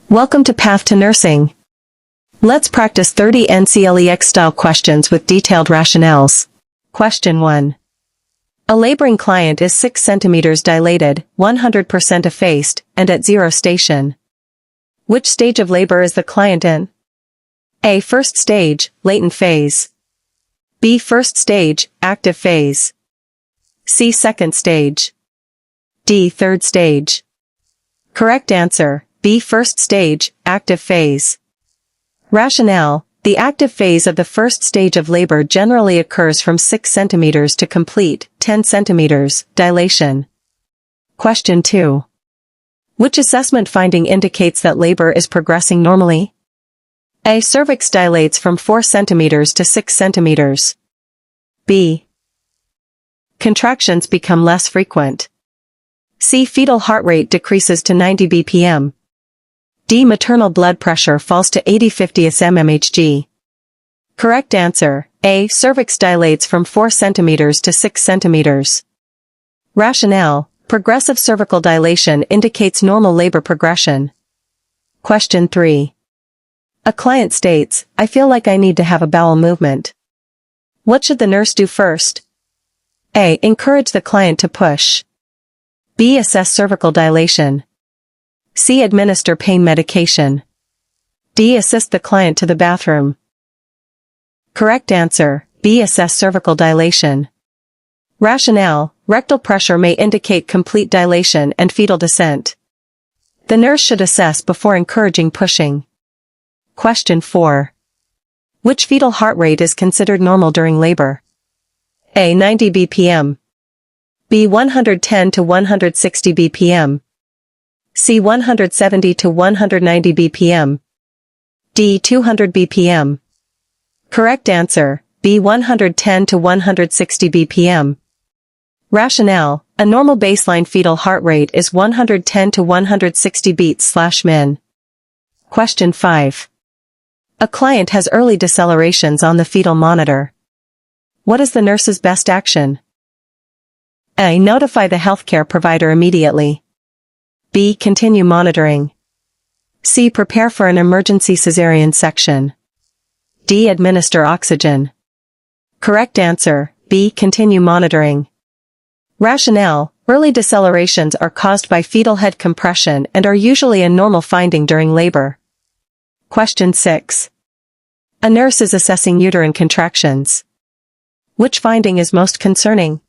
Welcome to Path to Nursing. Let's practice 30 NCLEX-style questions with detailed rationales. Question 1. A laboring client is 6 centimeters dilated, 100% effaced, and at 0 station. Which stage of labor is the client in? A. First stage, latent phase. B. First stage, active phase. C. Second stage. D. Third stage. Correct answer, B. First stage, active phase. Rationale: the active phase of the first stage of labor generally occurs from 6 centimeters to complete 10 centimeters dilation. Question 2. Which assessment finding indicates that labor is progressing normally? A. Cervix dilates from 4 centimeters to 6 centimeters. B. Contractions become less frequent. C. Fetal heart rate decreases to 90 bpm. D. Maternal blood pressure falls to 80/50 mmHg. Correct answer, A. Cervix dilates from 4 centimeters to 6 centimeters. Rationale: progressive cervical dilation indicates normal labor progression. Question 3. A client states, "I feel like I need to have a bowel movement." What should the nurse do first? A. Encourage the client to push. B. Assess cervical dilation. C. Administer pain medication. D. Assist the client to the bathroom. Correct answer, B. Assess cervical dilation. Rationale: rectal pressure may indicate complete dilation and fetal descent. The nurse should assess before encouraging pushing. Question 4. Which fetal heart rate is considered normal during labor? A. 90 bpm. B. 110 to 160 bpm. C. 170 to 190 bpm. D. 200 bpm. Correct answer, B. 110 to 160 bpm. Rationale: a normal baseline fetal heart rate is 110 to 160 beats/min. Question 5. A client has early decelerations on the fetal monitor. What is the nurse's best action? A. Notify the healthcare provider immediately. B. Continue monitoring. C. Prepare for an emergency cesarean section. D. Administer oxygen. Correct answer, B. Continue monitoring. Rationale: early decelerations are caused by fetal head compression and are usually a normal finding during labor. Question 6. A nurse is assessing uterine contractions. Which finding is most concerning?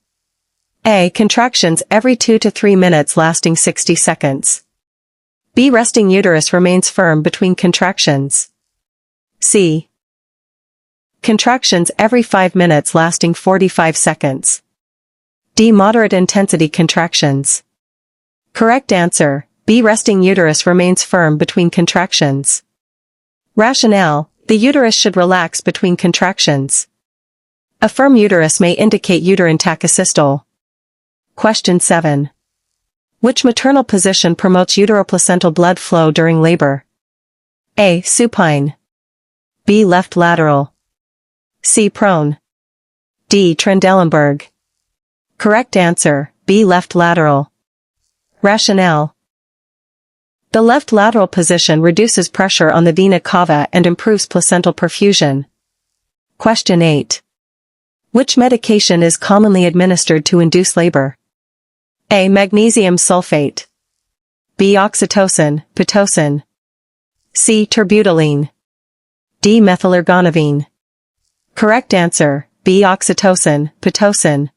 A. Contractions every 2 to 3 minutes lasting 60 seconds. B. Resting uterus remains firm between contractions. C. Contractions every 5 minutes lasting 45 seconds. D. Moderate intensity contractions. Correct answer, B. Resting uterus remains firm between contractions. Rationale: the uterus should relax between contractions. A firm uterus may indicate uterine tachysystole. Question 7. Which maternal position promotes uteroplacental blood flow during labor? A. Supine. B. Left lateral. C. Prone. D. Trendelenburg. Correct answer, B. Left lateral. Rationale: the left lateral position reduces pressure on the vena cava and improves placental perfusion. Question 8. Which medication is commonly administered to induce labor? A. Magnesium sulfate. B. Oxytocin, Pitocin. C. Terbutaline. D. Methylergonavine. Correct answer, B. Oxytocin, Pitocin.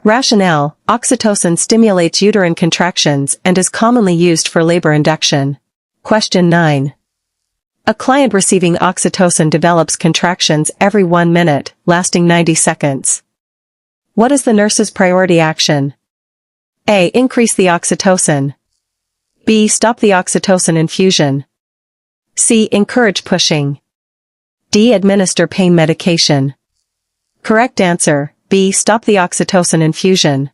Rationale: oxytocin stimulates uterine contractions and is commonly used for labor induction. Question 9. A client receiving oxytocin develops contractions every 1 minute, lasting 90 seconds. What is the nurse's priority action? A. Increase the oxytocin. B. Stop the oxytocin infusion. C. Encourage pushing. D. Administer pain medication. Correct answer, B. Stop the oxytocin infusion.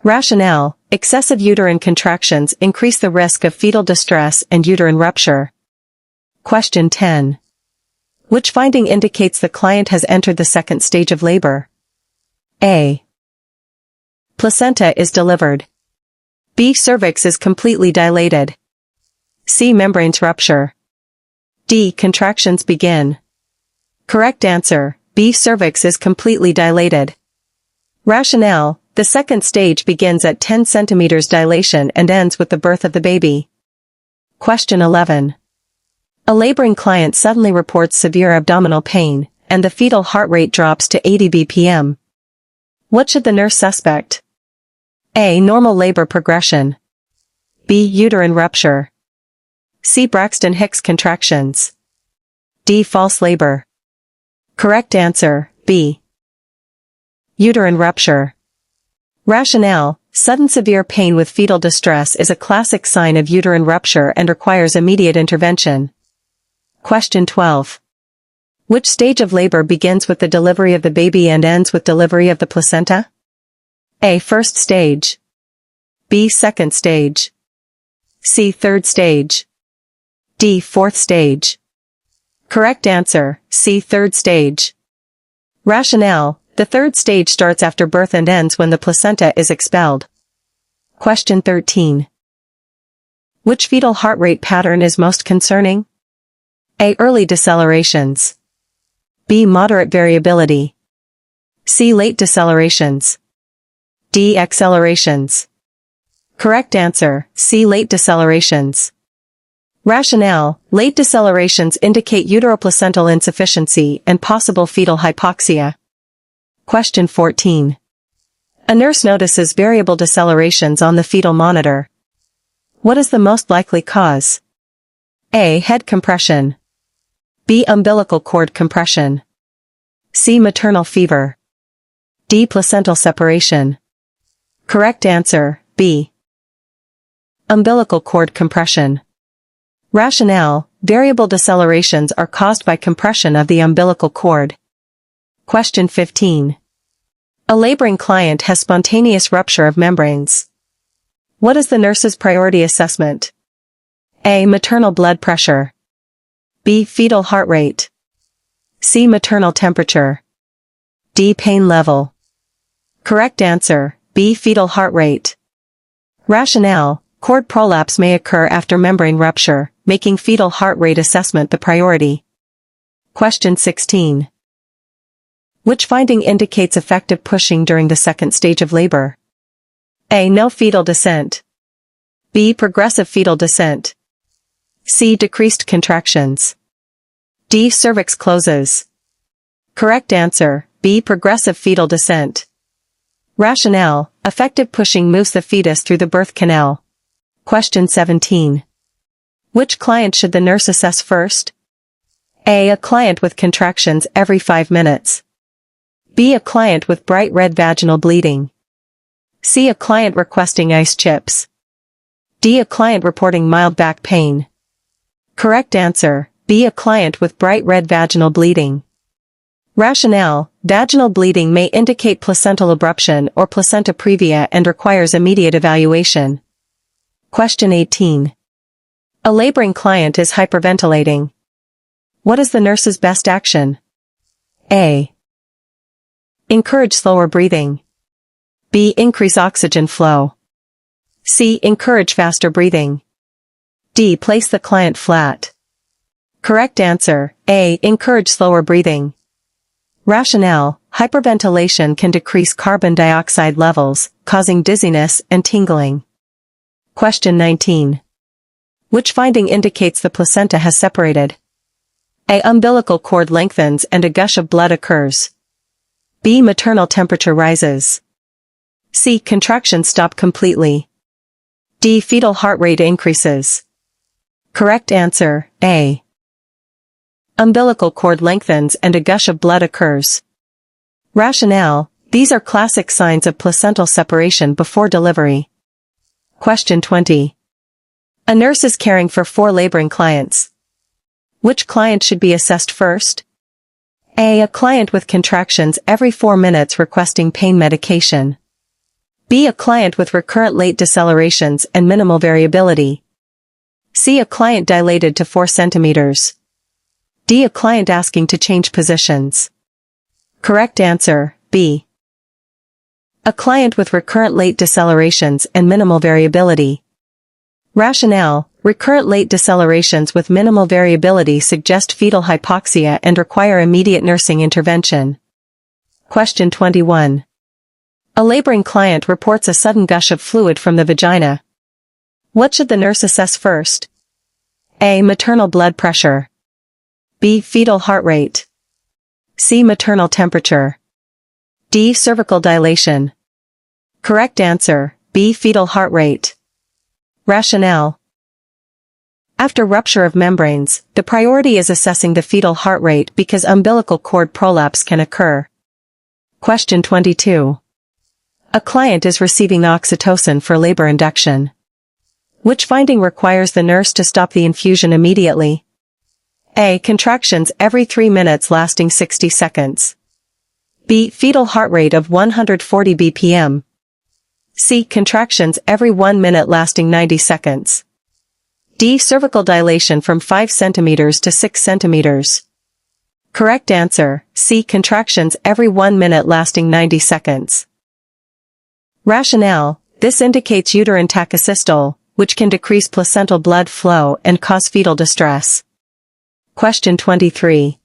Rationale: excessive uterine contractions increase the risk of fetal distress and uterine rupture. Question 10. Which finding indicates the client has entered the second stage of labor? A. Placenta is delivered. B. Cervix is completely dilated. C. Membranes rupture. D. Contractions begin. Correct answer, B. Cervix is completely dilated. Rationale, the second stage begins at 10 centimeters dilation and ends with the birth of the baby. Question 11. A laboring client suddenly reports severe abdominal pain, and the fetal heart rate drops to 80 bpm. What should the nurse suspect? A. Normal labor progression. B. Uterine rupture. C. Braxton Hicks contractions. D. False labor. Correct answer, B. Uterine rupture. Rationale, sudden severe pain with fetal distress is a classic sign of uterine rupture and requires immediate intervention. Question 12. Which stage of labor begins with the delivery of the baby and ends with delivery of the placenta? A. First stage. B. Second stage. C. Third stage. D. Fourth stage. Correct answer, C. Third stage. Rationale, the third stage starts after birth and ends when the placenta is expelled. Question 13. Which fetal heart rate pattern is most concerning? A. Early decelerations. B. Moderate variability. C. Late decelerations. D. Accelerations. Correct answer, C. Late decelerations. Rationale, late decelerations indicate uteroplacental insufficiency and possible fetal hypoxia. Question 14. A nurse notices variable decelerations on the fetal monitor. What is the most likely cause? A. Head compression. B. Umbilical cord compression. C. Maternal fever. D. Placental separation. Correct answer, B. Umbilical cord compression. Rationale, variable decelerations are caused by compression of the umbilical cord. Question 15. A laboring client has spontaneous rupture of membranes. What is the nurse's priority assessment? A. Maternal blood pressure. B. Fetal heart rate. C. Maternal temperature. D. Pain level. Correct answer, B. Fetal heart rate. Rationale, cord prolapse may occur after membrane rupture, making fetal heart rate assessment the priority. Question 16. Which finding indicates effective pushing during the second stage of labor? A. No fetal descent. B. Progressive fetal descent. C. Decreased contractions. D. Cervix closes. Correct answer, B. Progressive fetal descent. Rationale, effective pushing moves the fetus through the birth canal. Question 17. Which client should the nurse assess first? A. A client with contractions every 5 minutes. B. A client with bright red vaginal bleeding. C. A client requesting ice chips. D. A client reporting mild back pain. Correct answer, B. A client with bright red vaginal bleeding. Rationale, vaginal bleeding may indicate placental abruption or placenta previa and requires immediate evaluation. Question 18. A laboring client is hyperventilating. What is the nurse's best action? A. Encourage slower breathing. B. Increase oxygen flow. C. Encourage faster breathing. D. Place the client flat. Correct answer, A. Encourage slower breathing. Rationale, hyperventilation can decrease carbon dioxide levels, causing dizziness and tingling. Question 19. Which finding indicates the placenta has separated? A. Umbilical cord lengthens and a gush of blood occurs. B. Maternal temperature rises. C. Contractions stop completely. D. Fetal heart rate increases. Correct answer, A. Umbilical cord lengthens and a gush of blood occurs. Rationale, these are classic signs of placental separation before delivery. Question 20. A nurse is caring for 4 laboring clients. Which client should be assessed first? A. A client with contractions every 4 minutes requesting pain medication. B. A client with recurrent late decelerations and minimal variability. C. A client dilated to 4 centimeters. D. A client asking to change positions. Correct answer, B. A client with recurrent late decelerations and minimal variability. Rationale, Recurrent late decelerations with minimal variability suggest fetal hypoxia and require immediate nursing intervention. Question 21. A laboring client reports a sudden gush of fluid from the vagina. What should the nurse assess first? A. Maternal blood pressure. B. Fetal heart rate. C. Maternal temperature. D. Cervical dilation. Correct answer, B. Fetal heart rate. Rationale. After rupture of membranes, the priority is assessing the fetal heart rate because umbilical cord prolapse can occur. Question 22. A client is receiving oxytocin for labor induction. Which finding requires the nurse to stop the infusion immediately? A. Contractions every 3 minutes lasting 60 seconds. B. Fetal heart rate of 140 bpm. C. Contractions every 1 minute lasting 90 seconds. D. Cervical dilation from 5 cm to 6 cm. Correct answer, C. Contractions every 1 minute lasting 90 seconds. Rationale. This indicates uterine tachysystole, which can decrease placental blood flow and cause fetal distress. Question 23.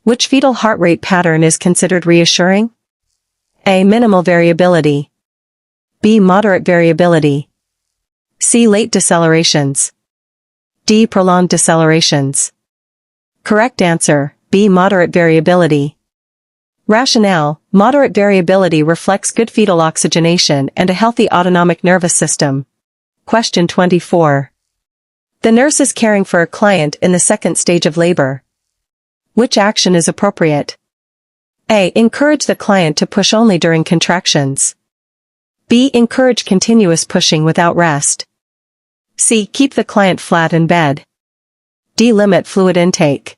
Which fetal heart rate pattern is considered reassuring? A. Minimal variability. B. Moderate variability. C. Late decelerations. D. Prolonged decelerations. Correct answer, B. Moderate variability. Rationale. Moderate variability reflects good fetal oxygenation and a healthy autonomic nervous system. Question 24. The nurse is caring for a client in the second stage of labor. Which action is appropriate? A. Encourage the client to push only during contractions. B. Encourage continuous pushing without rest. C. Keep the client flat in bed. D. Limit fluid intake.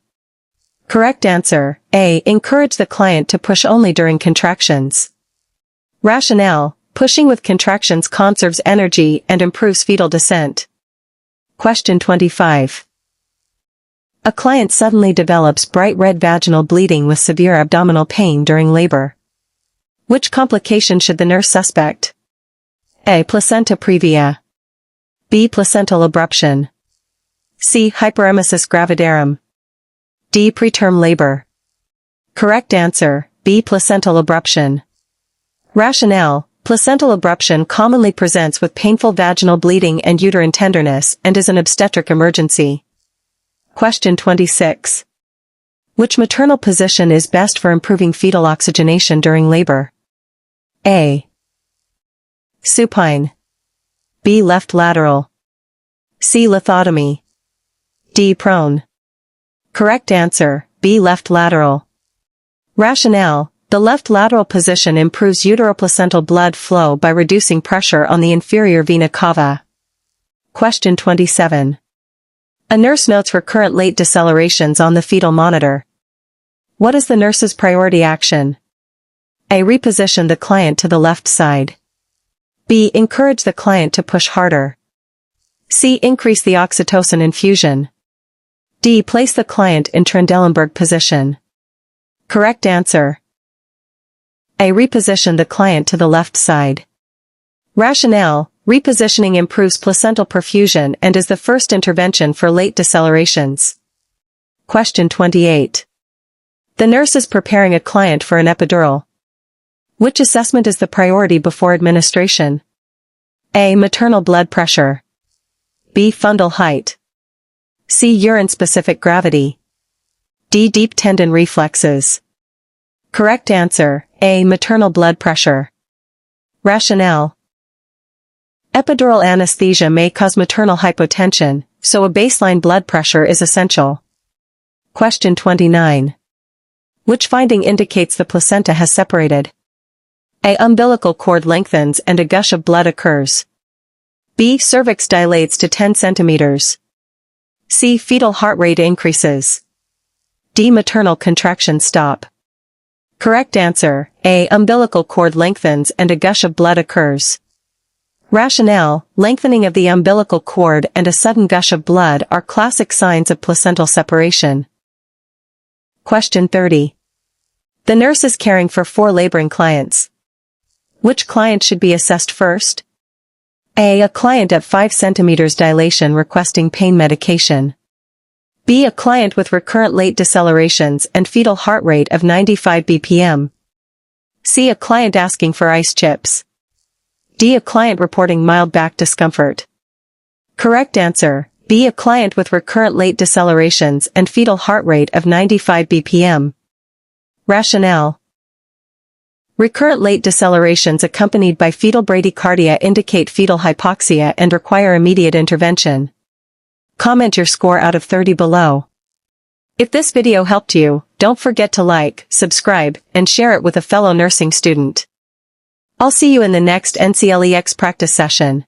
Correct answer, A. Encourage the client to push only during contractions. Rationale. Pushing with contractions conserves energy and improves fetal descent. Question 25. A client suddenly develops bright red vaginal bleeding with severe abdominal pain during labor. Which complication should the nurse suspect? A. Placenta previa. B. Placental abruption. C. Hyperemesis gravidarum. D. Preterm labor. Correct answer, B. Placental abruption. Rationale. Placental abruption commonly presents with painful vaginal bleeding and uterine tenderness and is an obstetric emergency. Question 26. Which maternal position is best for improving fetal oxygenation during labor? A. Supine. B. Left lateral. C. Lithotomy. D. Prone. Correct answer, B. Left lateral. Rationale. The left lateral position improves uteroplacental blood flow by reducing pressure on the inferior vena cava. Question 27. A nurse notes recurrent late decelerations on the fetal monitor. What is the nurse's priority action? A. Reposition the client to the left side. B. Encourage the client to push harder. C. Increase the oxytocin infusion. D. Place the client in Trendelenburg position. Correct answer. A. Reposition the client to the left side. Rationale. Repositioning improves placental perfusion and is the first intervention for late decelerations. Question 28. The nurse is preparing a client for an epidural. Which assessment is the priority before administration? A. Maternal blood pressure. B. Fundal height. C. Urine-specific gravity. D. Deep tendon reflexes. Correct answer, A. Maternal blood pressure. Rationale. Epidural anesthesia may cause maternal hypotension, so a baseline blood pressure is essential. Question 29. Which finding indicates the placenta has separated? A. Umbilical cord lengthens and a gush of blood occurs. B. Cervix dilates to 10 centimeters. C. Fetal heart rate increases. D. Maternal contractions stop. Correct answer, A. Umbilical cord lengthens and a gush of blood occurs. Rationale. Lengthening of the umbilical cord and a sudden gush of blood are classic signs of placental separation. Question 30. The nurse is caring for 4 laboring clients. Which client should be assessed first? A. A client at 5 centimeters dilation requesting pain medication. B. A client with recurrent late decelerations and fetal heart rate of 95 bpm. C. A client asking for ice chips. D. A client reporting mild back discomfort. Correct answer, B. A client with recurrent late decelerations and fetal heart rate of 95 bpm. Rationale. Recurrent late decelerations accompanied by fetal bradycardia indicate fetal hypoxia and require immediate intervention. Comment your score out of 30 below. If this video helped you, don't forget to like, subscribe, and share it with a fellow nursing student. I'll see you in the next NCLEX practice session.